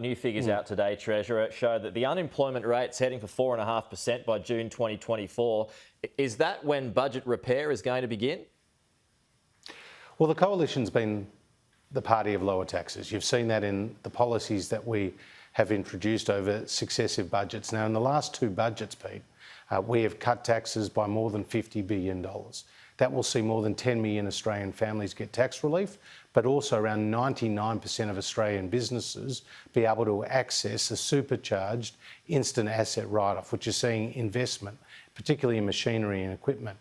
New figures out today, Treasurer, show that the unemployment rate's heading for 4.5% by June 2024. Is that when budget repair is going to begin? Well, the Coalition's been the party of lower taxes. You've seen that in the policies that we have introduced over successive budgets. Now, in the last two budgets, Pete, we have cut taxes by more than $50 billion. That will see more than 10 million Australian families get tax relief, but also around 99% of Australian businesses be able to access a supercharged instant asset write-off, which is seeing investment, particularly in machinery and equipment,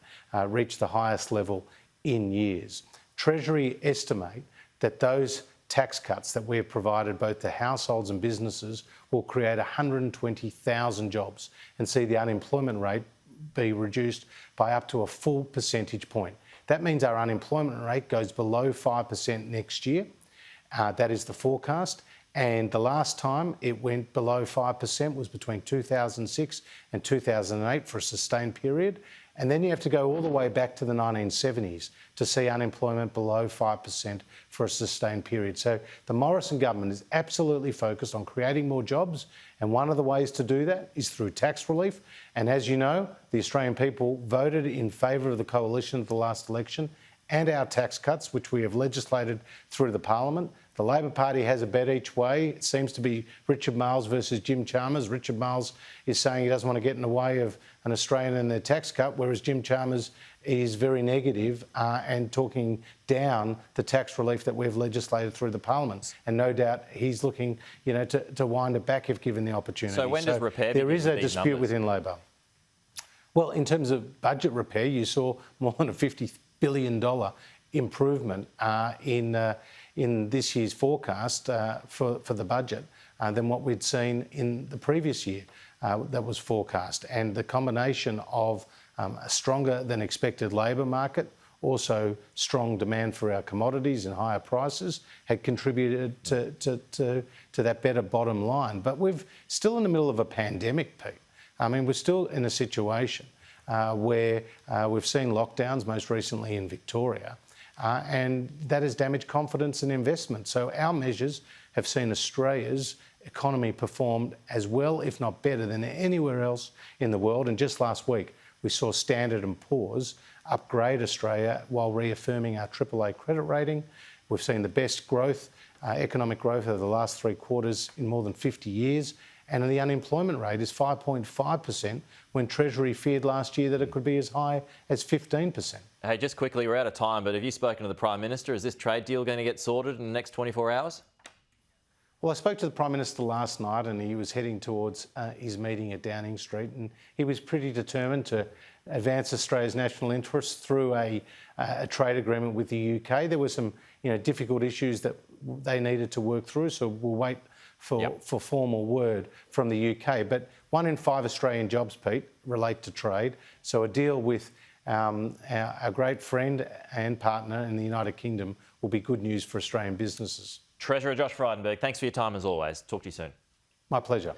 reach the highest level in years. Treasury estimate that those tax cuts that we have provided both to households and businesses will create 120,000 jobs and see the unemployment rate be reduced by up to a full percentage point. That means our unemployment rate goes below 5% next year. That is the forecast. And the last time it went below 5% was between 2006 and 2008 for a sustained period. And then you have to go all the way back to the 1970s to see unemployment below 5% for a sustained period. So the Morrison government is absolutely focused on creating more jobs. And one of the ways to do that is through tax relief. And as you know, the Australian people voted in favour of the Coalition at the last election and our tax cuts, which we have legislated through the Parliament. The Labor Party has a bet each way. It seems to be Richard Marles versus Jim Chalmers. Richard Marles is saying he doesn't want to get in the way of an Australian and their tax cut, whereas Jim Chalmers is very negative and talking down the tax relief that we've legislated through the Parliament. And no doubt he's looking, to wind it back if given the opportunity. So when does repair begin? There is a dispute numbers? Within Labor. Well, in terms of budget repair, you saw more than a $50 billion improvement in this year's forecast for the budget than what we'd seen in the previous year that was forecast. And the combination of a stronger than expected labour market, also strong demand for our commodities and higher prices had contributed to that better bottom line. But we're still in the middle of a pandemic, Pete. I mean, we're still in a situation where we've seen lockdowns, most recently in Victoria, and that has damaged confidence and investment. So our measures have seen Australia's economy perform as well, if not better, than anywhere else in the world. And just last week, we saw Standard & Poor's upgrade Australia while reaffirming our AAA credit rating. We've seen the best growth, economic growth over the last 3 quarters in more than 50 years. And the unemployment rate is 5.5% when Treasury feared last year that it could be as high as 15%. Hey, just quickly, we're out of time, but have you spoken to the Prime Minister? Is this trade deal going to get sorted in the next 24 hours? Well, I spoke to the Prime Minister last night and he was heading towards his meeting at Downing Street, and he was pretty determined to advance Australia's national interests through a trade agreement with the UK. There were some difficult issues that they needed to work through, so we'll wait for formal word from the UK. But 1 in 5 Australian jobs, Pete, relate to trade. So a deal with our great friend and partner in the United Kingdom will be good news for Australian businesses. Treasurer Josh Frydenberg, thanks for your time as always. Talk to you soon. My pleasure.